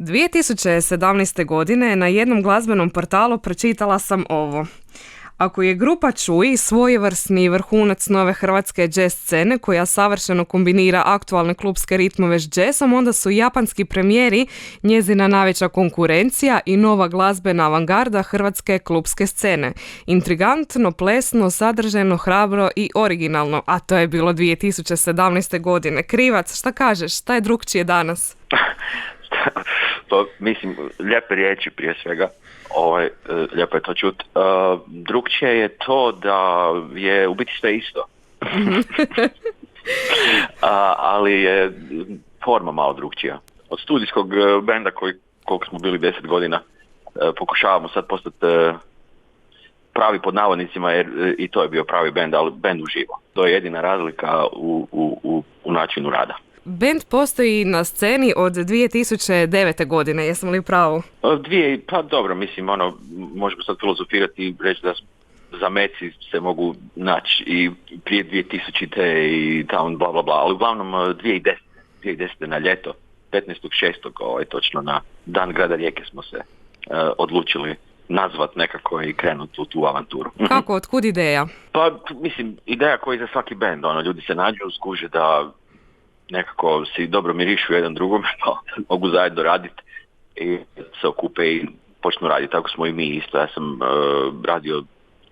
2017. godine na jednom glazbenom portalu pročitala sam ovo. Ako je grupa Čuj svojevrsni vrhunac nove hrvatske jazz scene koja savršeno kombinira aktualne klupske ritmove s jazzom, onda su japanski premijeri njezina najveća konkurencija i nova glazbena avangarda hrvatske klupske scene. Intrigantno, plesno, sadržajno, hrabro i originalno, a to je bilo 2017. godine. Krivac, šta kažeš, šta je drukčije danas? To, mislim, lijepe riječi prije svega. Lijepo je to čut. Drukčije je to da je u biti sve isto. Ali je forma malo drukčija. Od studijskog benda koliko smo bili 10 godina pokušavamo sad postati pravi pod navodnicima, jer i to je bio pravi bend, ali bend uživo. To je jedina razlika u načinu rada. Bend postoji na sceni od 2009. godine, jesam li pravo? Pa dobro, mislim, možemo sad filozofirati i reći da zameci se mogu naći i prije 2000. i tamo bla bla bla, ali uglavnom 2010. na ljeto, 15.6. Točno na dan grada Rijeke smo se odlučili nazvat nekako i krenuti u tu avanturu. Kako, otkud ideja? Pa, mislim, ideja koja je za svaki bend, ljudi se nađu, skuže da nekako si dobro mirišu jedan drugome, pa mogu zajedno raditi i se okupe i počnu raditi. Tako smo i mi isto. Ja sam radio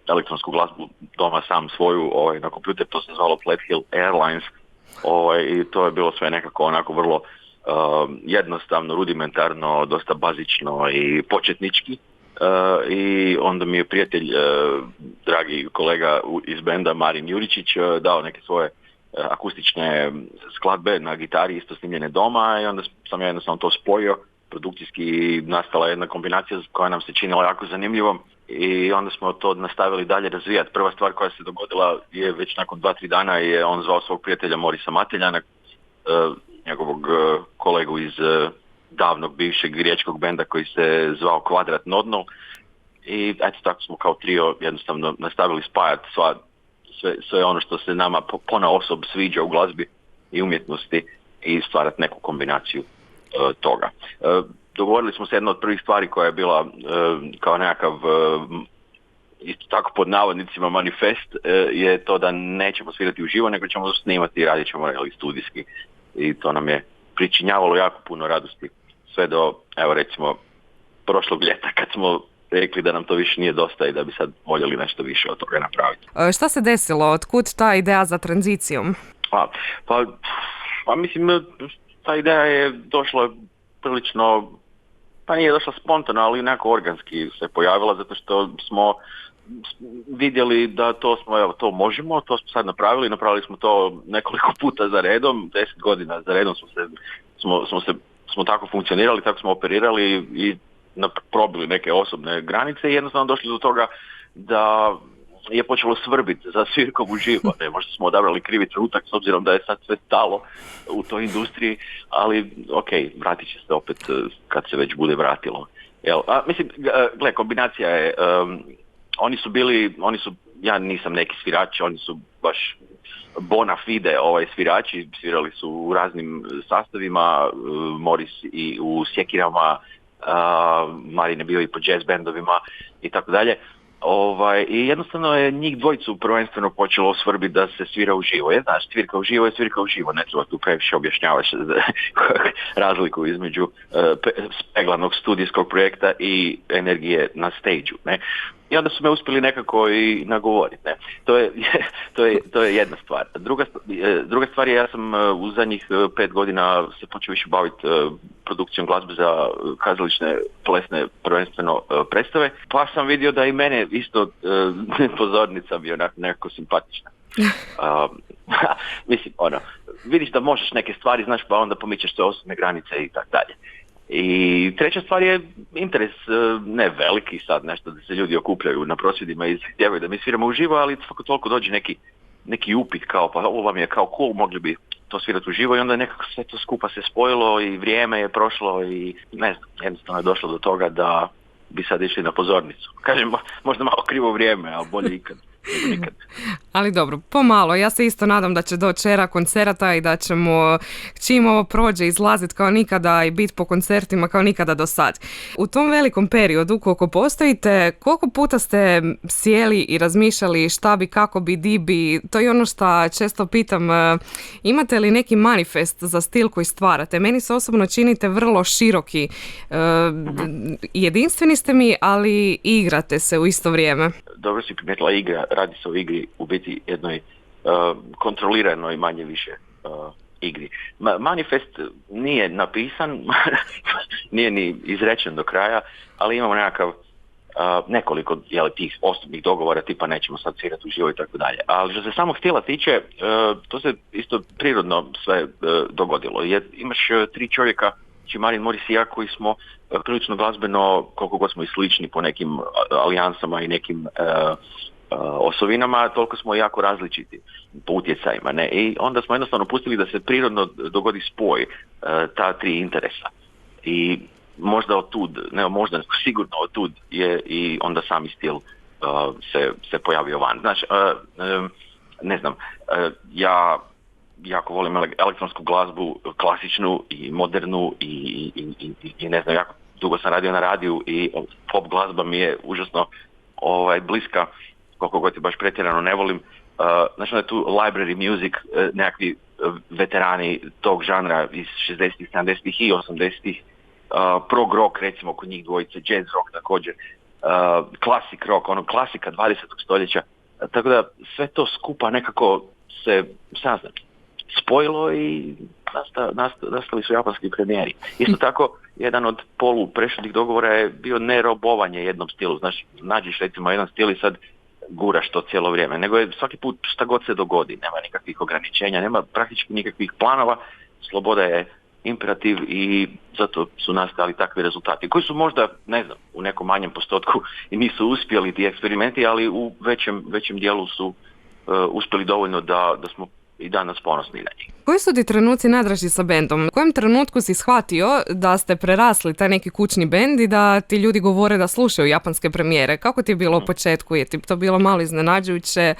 elektronsku glazbu doma sam svoju na kompjuter, to se zvalo Flat Hill Airlines i to je bilo sve nekako onako vrlo jednostavno, rudimentarno, dosta bazično i početnički. I onda mi je prijatelj, dragi kolega iz benda Marin Juričić, dao neke svoje akustične skladbe na gitari isto snimljene doma i onda sam ja jednostavno to spojio, produkcijski nastala jedna kombinacija koja nam se činila jako zanimljivom i onda smo to nastavili dalje razvijati. Prva stvar koja se dogodila je već nakon 2-3 dana je on zvao svog prijatelja Morisa Mateljana, njegovog kolegu iz davnog bivšeg riječkog benda koji se zvao Kvadrat Nodno i eto tako smo kao trio jednostavno nastavili spajati sve ono što se nama ponaosob sviđa u glazbi i umjetnosti i stvarati neku kombinaciju toga. Dogovorili smo se, jedna od prvih stvari koja je bila kao nekakav isto tako pod navodnicima manifest je to da nećemo svirati uživo, nego ćemo snimati i radit ćemo studijski i to nam je pričinjavalo jako puno radosti sve do, evo recimo, prošlog ljeta kad smo rekli da nam to više nije dosta i da bi sad voljeli nešto više od toga napraviti. Šta se desilo? Otkud ta ideja za tranzicijom? Pa mislim, ta ideja je došla prilično, pa nije došla spontano, ali nekako organski se pojavila zato što smo vidjeli da to možemo, to smo sad napravili smo to nekoliko puta za redom, 10 godina za redom smo tako funkcionirali, tako smo operirali i probili neke osobne granice i jednostavno došli do toga da je počelo svrbiti za svirkom uživo. Možda smo odabrali krivi trenutak s obzirom da je sad sve stalo u toj industriji, ali vratit će se opet kad se već bude vratilo. Mislim, kombinacija je, ja nisam neki svirač, oni su baš bona fide svirači, svirali su u raznim sastavima, Moris i u Sjekirama, Marin je bio i po jazz bendovima i tako dalje. I jednostavno je njih dvojicu prvenstveno počelo osvrbiti da se svira uživo. Znaš, svirka uživo, ne treba tu previše objašnjavati razliku između speglanog studijskog projekta i energije na stage-u. Ne? I onda su me uspjeli nekako i nagovoriti. Ne? To je jedna stvar. Druga stvar je, ja sam u zadnjih 5 godina se počeo više baviti produkcijom glazbe za kazališne, plesne, prvenstveno predstave, pa sam vidio da i mene isto pozornica bio nekako simpatična. Mislim, vidiš da možeš neke stvari, znaš, pa onda pomičeš sve osobne granice i tako dalje. I treća stvar je interes, ne veliki sad nešto da se ljudi okupljaju na prosvjedima i zahtijevaju da mi sviramo uživo, ali svako toliko dođe neki upit kao pa ovo vam je kao cool, mogli bi to svirati uživo i onda nekako sve to skupa se spojilo i vrijeme je prošlo i ne znam, jednostavno je došlo do toga da bi sad išli na pozornicu. Kažem, možda malo krivo vrijeme, ali bolje ikad. Ali dobro, pomalo. Ja se isto nadam da će doći era koncerata i da ćemo čim ovo prođe izlaziti kao nikada i biti po koncertima kao nikada do sad. U tom velikom periodu koliko postojite, koliko puta ste sjeli i razmišljali šta bi, kako bi, di bi? To je ono što često pitam. Imate li neki manifest za stil koji stvarate? Meni se osobno činite vrlo široki. Jedinstveni ste mi, ali igrate se u isto vrijeme. Dobro si primijetila, radi se o igri u biti jednoj kontroliranoj manje više igri. Manifest nije napisan, nije ni izrečen do kraja, ali imamo nekoliko tih osnovnih dogovora, tipa nećemo sad svirati uživo i tako dalje. Ali što se samo htjela tiče, to se isto prirodno sve dogodilo. Imaš 3 čovjeka, Marin, Moris i ja, koji smo prilično glazbeno, koliko god smo i slični po nekim alijansama i nekim osovinama, toliko smo jako različiti po utjecajima. Ne? I onda smo jednostavno pustili da se prirodno dogodi spoj ta 3 interesa. I možda otud, sigurno otud je i onda sami stil se pojavio van. Znači, ne znam, ja jako volim elektronsku glazbu, klasičnu i modernu i ne znam, jako dugo sam radio na radiju i pop glazba mi je užasno bliska, koliko god je baš pretjerano ne volim. Znači, je tu library music, nekakvi veterani tog žanra iz 60-ih, 70-ih i 80-ih, prog rock recimo kod njih dvojice, jazz rock također, classic rock, klasika 20. stoljeća, tako da sve to skupa nekako se, spojilo i nastali su japanski premijeri. Isto tako, jedan od prešutnih dogovora je bio ne robovanje jednom stilu. Znači, nađeš recimo jedan stil i sad guraš to cijelo vrijeme. Nego je svaki put šta god se dogodi. Nema nikakvih ograničenja, nema praktički nikakvih planova. Sloboda je imperativ i zato su nastali takvi rezultati. Koji su možda, ne znam, u nekom manjem postotku i nisu uspjeli ti eksperimenti, ali u većem dijelu su uspjeli dovoljno da smo i danas ponosni na njih. Koji su ti trenuci najdraži sa bendom? U kojem trenutku si shvatio da ste prerasli taj neki kućni bend i da ti ljudi govore da slušaju japanske premijere? Kako ti je bilo u početku? Je ti to bilo malo iznenađujuće?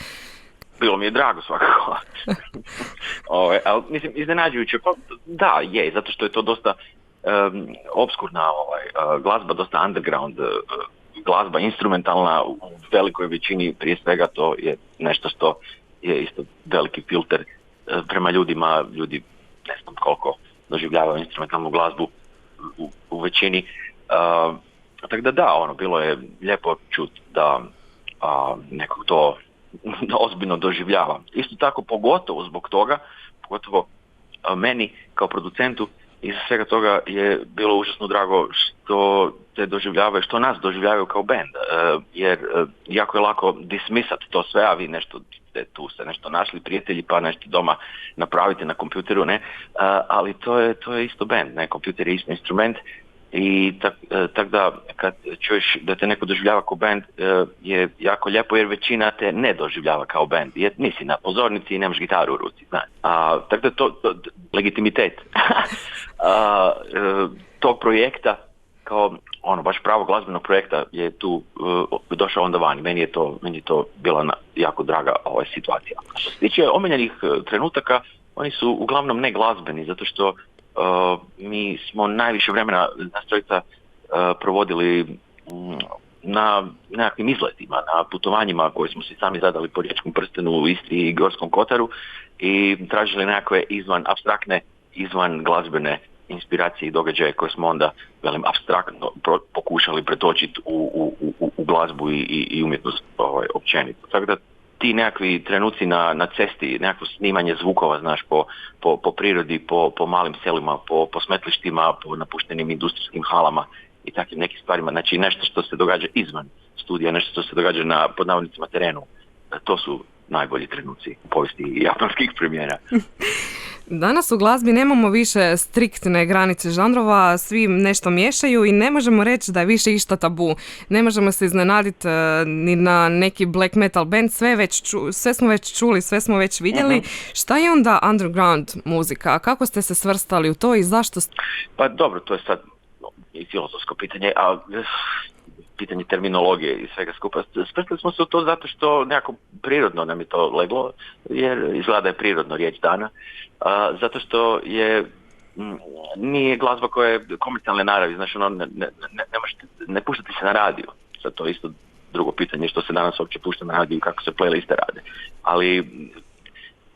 Bilo mi je drago svakako. Ali mislim, iznenađujuće, pa da, je, zato što je to dosta obskurna glazba, dosta underground glazba, instrumentalna u velikoj većini, prije svega to je nešto što je isto veliki filter prema ljudima, ljudi ne znam koliko doživljavaju instrumentalnu glazbu u većini. Tako da, bilo je lijepo čuti da nekog to ozbiljno doživljava. Isto tako, pogotovo zbog toga, meni kao producentu iz svega toga je bilo užasno drago što te doživljavaju, što nas doživljavaju kao band, jer jako je lako dismisati to sve, a vi nešto tu se nešto našli, prijatelji, pa nešto doma napravite na kompjuteru, ne, ali to je isto band, ne, kompjuter je isto instrument i tak da kad čuješ da te neko doživljava kao band je jako lijepo, jer većina te ne doživljava kao band, jer nisi na pozornici i nemaš gitaru u ruci, znaš. Tako da to legitimitet tog projekta kao baš pravo glazbenog projekta je tu došao onda vani. Meni je to bila jako draga situacija. Što se tiče omiljenih trenutaka, oni su uglavnom ne glazbeni, zato što mi smo najviše vremena nas trojica provodili na nekakvim izletima, na putovanjima koje smo si sami zadali po Riječkom prstenu, u Istri i Gorskom kotaru i tražili nekakve apstraktne, izvan glazbene inspiracije i događaje koje smo onda, apstraktno pokušali pretočiti u glazbu i umjetnost općenito. Tako da ti nekakvi trenuci na cesti, nekakvo snimanje zvukova, znaš, po prirodi, po malim selima, po smetlištima, po napuštenim industrijskim halama i takvim nekim stvarima, znači nešto što se događa izvan studija, nešto što se događa na, pod navodnicima, terenu, to su najbolji trenuci u povijesti japanskih premijera. Danas u glazbi nemamo više striktne granice žanrova, svi nešto miješaju i ne možemo reći da je više išta tabu. Ne možemo se iznenaditi ni na neki black metal band, sve smo već čuli, sve smo već vidjeli. Uh-huh. Šta je onda underground muzika? Kako ste se svrstali u to i zašto? Pa dobro, to je sad i filozofsko pitanje, a pitanje terminologije i svega skupa. Sprstili smo se u to zato što nekako prirodno nam je to leglo, jer izgleda da je prirodno riječ dana, zato što nije glazba koja je komercijalne naravi, znači ne puštati se na radiju. Sad to je isto drugo pitanje što se danas uopće pušta na radiju i kako se playliste rade. Ali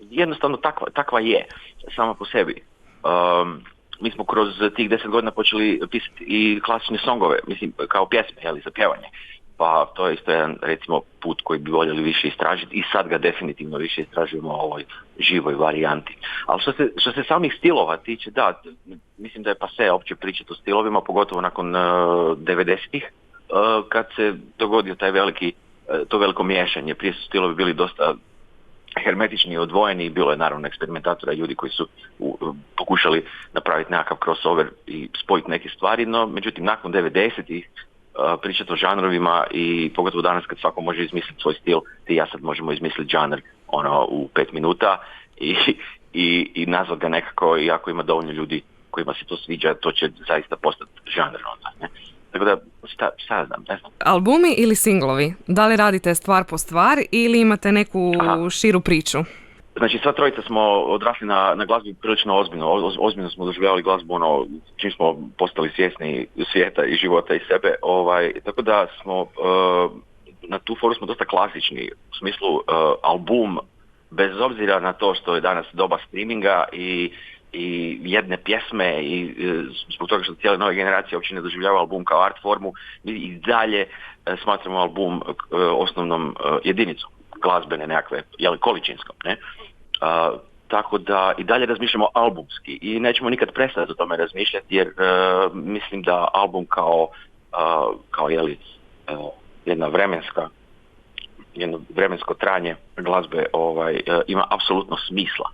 jednostavno takva je, sama po sebi. Mi smo kroz tih 10 godina počeli pisati i klasične songove, mislim, kao pjesme, za pjevanje. Pa to je isto jedan, recimo, put koji bi voljeli više istražiti i sad ga definitivno više istražujemo u ovoj živoj varijanti. Ali što se samih stilova tiče, da, mislim da je pase opće pričati o stilovima, pogotovo nakon 90-ih, kad se dogodio to veliko miješanje. Prije su stilovi bili dosta hermetični i odvojeni i bilo je naravno eksperimentatora i ljudi koji su pokušali napraviti nekakav crossover i spojiti neke stvari, no međutim nakon 90-ih pričati o žanrovima i pogotovo danas kad svako može izmisliti svoj stil, ti i ja sad možemo izmisliti žanr u 5 minuta i nazvat ga nekako, i ako ima dovoljno ljudi kojima se to sviđa, to će zaista postati žanr onda, ne? Tako da, šta znam, ne znam. Albumi ili singlovi? Da li radite stvar po stvar ili imate neku širu priču? Znači, sva trojica smo odrasli na glazbi prilično ozbiljno. Ozbiljno smo doživljavali glazbu, čim smo postali svjesni svijeta i života i sebe. Tako da smo, na tu foru smo dosta klasični. U smislu, album, bez obzira na to što je danas doba streaminga i jedne pjesme i zbog toga što cijele nove generacije uopće ne doživljava album kao art formu, mi i dalje smatramo album osnovnom jedinicom glazbene nekakve, količinskom, ne? Tako da i dalje razmišljamo albumski i nećemo nikad prestati o tome razmišljati, jer mislim da album kao jedno vremensko trajanje glazbe ima apsolutno smisla.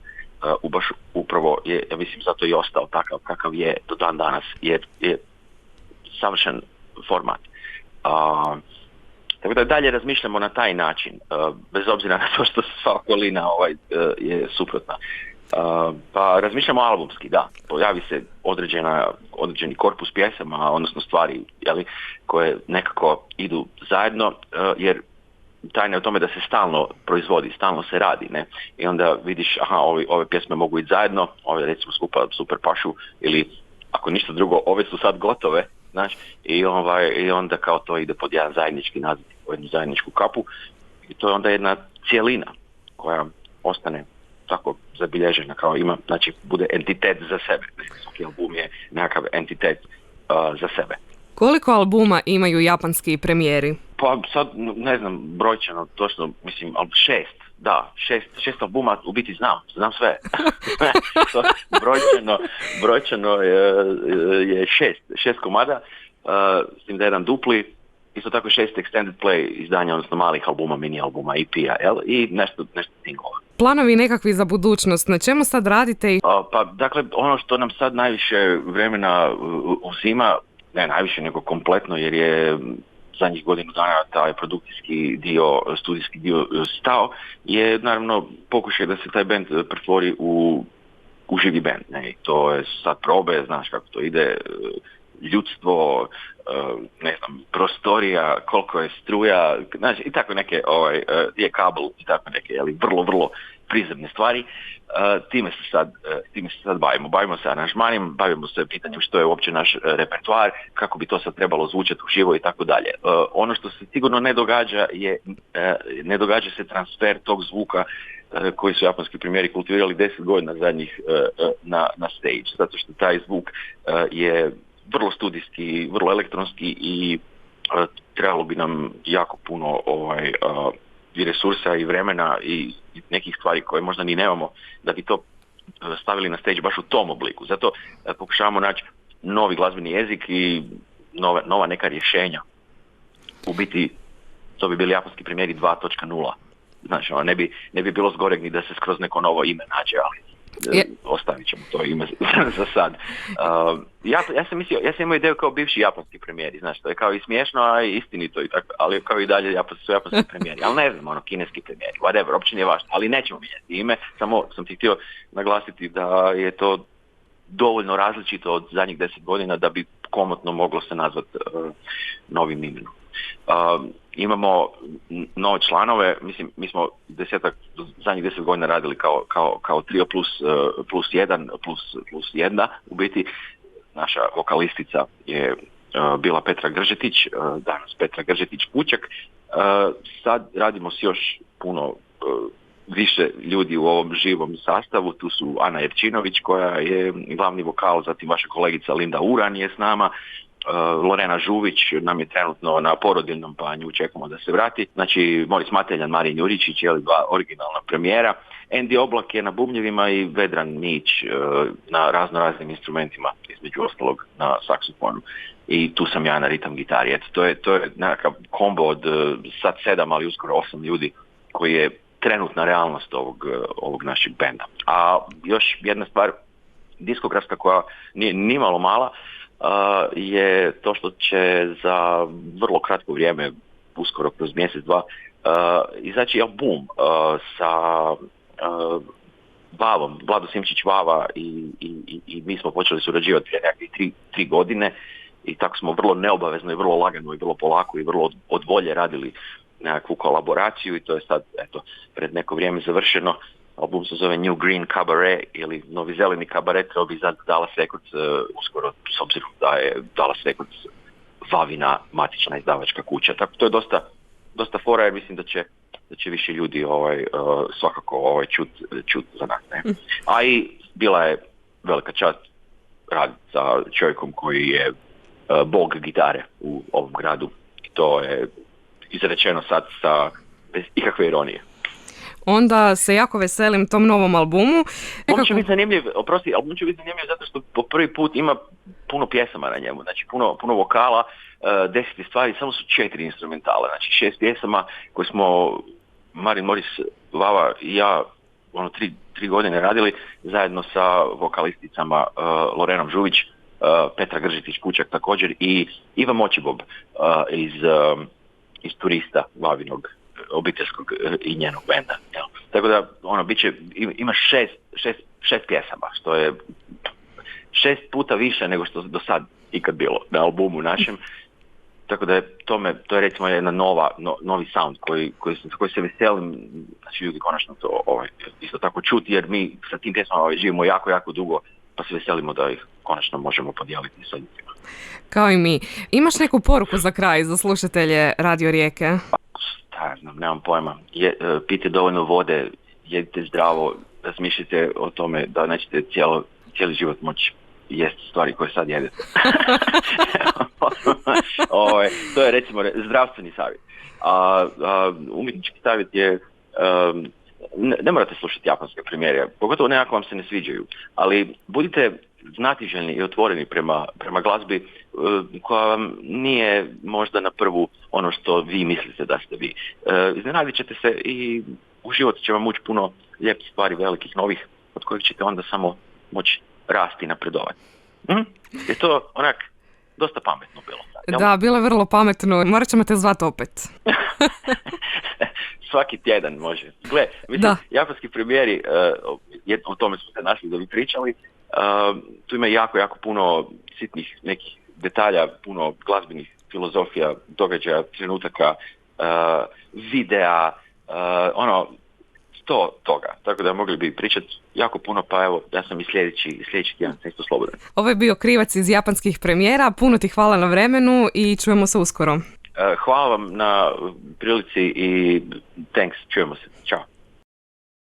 Baš upravo je, ja mislim, zato i ostao takav kakav je do dan danas, jer je savršen format. Tako da dalje razmišljamo na taj način, bez obzira na to što sva okolina je suprotna. Pa razmišljamo albumski, da. Pojavi se određeni korpus pjesama, odnosno stvari koje nekako idu zajedno, jer tajna je u tome da se stalno proizvodi, stalno se radi, ne? I onda vidiš, ove pjesme mogu ići zajedno, ove recimo skupa super pašu, ili ako ništa drugo, ove su sad gotove, znaš, i onda kao to ide pod jedan zajednički naziv, u jednu zajedničku kapu, i to je onda jedna cijelina koja ostane tako zabilježena, kao ima, znači bude entitet za sebe. Svaki album je nekakav entitet za sebe. Koliko albuma imaju japanski premijeri? Pa sad ne znam brojčano točno, mislim, 6. Da, šest albuma, u biti znam sve. brojčano je šest komada, s tim da je jedan dupli, isto tako 6 extended play izdanja, odnosno malih albuma, mini albuma, EP-a, i nešto singova. Planovi nekakvi za budućnost, na čemu sad radite? Pa, dakle, ono što nam sad najviše vremena uzima, ne najviše nego kompletno, jer je zadnjih godinu dana taj produkcijski dio, studijski dio stao, je naravno pokušaj da se taj band pretvori u živi band. Ne? I to je sad probe, znaš kako to ide, ljudstvo, ne znam, prostorija, koliko je struja, znači i tako neke, je kabel i tako neke, vrlo, vrlo prizemne stvari. Time se sad bavimo. Bavimo se aranžmanima, bavimo se pitanjem što je uopće naš repertoar, kako bi to sad trebalo zvučati uživo i tako dalje. Ono što se sigurno ne događa se transfer tog zvuka koji su japanski premijeri kultivirali 10 godina zadnjih na stage, zato što taj zvuk je vrlo studijski, vrlo elektronski i trebalo bi nam jako puno i resursa i vremena i nekih stvari koje možda ni nemamo da bi to stavili na stage baš u tom obliku. Zato pokušavamo naći novi glazbeni jezik i nova neka rješenja. U biti to bi bili japanski premijeri 2.0. Znači, ne bi bilo zgoreg ni da se skroz neko novo ime nađe, ali ostavit ćemo to ime za sad. Ja sam imao ideju kao bivši japanski premijeri, znači, to je kao i smiješno, a i istinito, i tako, ali kao i dalje su japanski premijeri, ali ne znam, kineski premijeri, whatever, uopće nije važno, ali nećemo mijenjati ime, samo sam ti htio naglasiti da je to dovoljno različito od zadnjih 10 godina da bi komotno moglo se nazvati novim imenom. Imamo nove članove, mislim, mi smo zadnjih 10 godina radili kao trio plus jedna, u biti naša vokalistica je bila Petra Gržetić, danas Petra Gržetić-Pučak. Sad radimo s još puno više ljudi u ovom živom sastavu. Tu su Ana Jerčinović koja je glavni vokal, zatim vaša kolegica Linda Uran je s nama, Lorena Žuvić nam je trenutno na porodiljnom, pa nju čekamo da se vrati. Znači Moris Mateljan, Marin Juričić, dva originalna premijera. Andy Oblak je na bubnjevima i Vedran Mić na raznim instrumentima, između ostalog na saksofonu. I tu sam ja na ritam gitari. Eto, to je nekakav kombo od sad 7, ali uskoro 8 ljudi koji je trenutna realnost ovog našeg benda. A još jedna stvar, diskografska koja nije nimalo mala, je to što će za vrlo kratko vrijeme, uskoro kroz mjesec, dva, izaći album sa Vavom, Vlado Simčić Vava i mi smo počeli surađivati prije nekakvih 3 godine i tako smo vrlo neobavezno i vrlo lagano i vrlo polako i vrlo od volje radili nekakvu kolaboraciju i to je sad, eto, pred neko vrijeme završeno. Album se zove New Green Cabaret ili Novi zeleni kabaret, trebao bi izdati Dallas Records uskoro, s obzirom da je Dallas Records Vavina matična izdavačka kuća. Tako to je dosta fora jer mislim da će više ljudi svakako čut za nas. Ne? A i bila je velika čast raditi sa čovjekom koji je bog gitare u ovom gradu i to je izrečeno sad bez ikakve ironije. Onda se jako veselim tom novom albumu. Album će biti zanimljiv, album će biti zanimljiv zato što po prvi put ima puno pjesama na njemu, znači puno vokala, 10 stvari, samo su 4 instrumentala, znači 6 pjesama koje smo Marin, Moris, Vava i ja 3 godine radili zajedno sa vokalisticama Lorenom Žuvić, Petra Gržetić-Pučak također i Iva Močibob iz Turista Vavinog obiteljskog i njenog benda. Jel? Tako da ima 6 pjesama, što je 6 puta više nego što do sad ikad bilo na albumu našem. Tako da to je recimo jedna novi sound koji se veselim, znači ljudi konačno to isto tako čuti jer mi sa tim pjesmama živimo jako, jako dugo pa se veselimo da ih konačno možemo podijeliti sa ljudima. Kao i mi. Imaš neku poruku za kraj za slušatelje Radio Rijeke? Nemam pojma. Pijte dovoljno vode, jedite zdravo, razmišljajte o tome da nećete cijeli život moći jesti stvari koje sad jedete. To je recimo zdravstveni savjet. Umjetnički savjet je ne morate slušati japanske premijere, pogotovo nekako vam se ne sviđaju, ali budite znatiželjni i otvoreni prema glazbi koja vam nije možda na prvu ono što vi mislite da ste vi. Iznenadit ćete se i u život će vam ući puno lijepih stvari, velikih, novih, od kojih ćete onda samo moći rasti i napredovati. Je to onak dosta pametno bilo. Da, bilo je vrlo pametno. Morat ćemo te zvati opet. Svaki tjedan može. Gle, mislim, japanski premijeri, o tome smo se našli da bi pričali, tu ima jako, jako puno sitnih nekih detalja, puno glazbenih filozofija, događaja, trenutaka, videa, 100 toga. Tako da mogli bi pričati jako puno, pa evo, ja sam i sljedeći tjedan isto slobodan. Ovo je bio Krivac iz japanskih premijera. Puno ti hvala na vremenu i čujemo se uskoro. Hvala vam na prilici i thanks. Čujemo se. Ćao.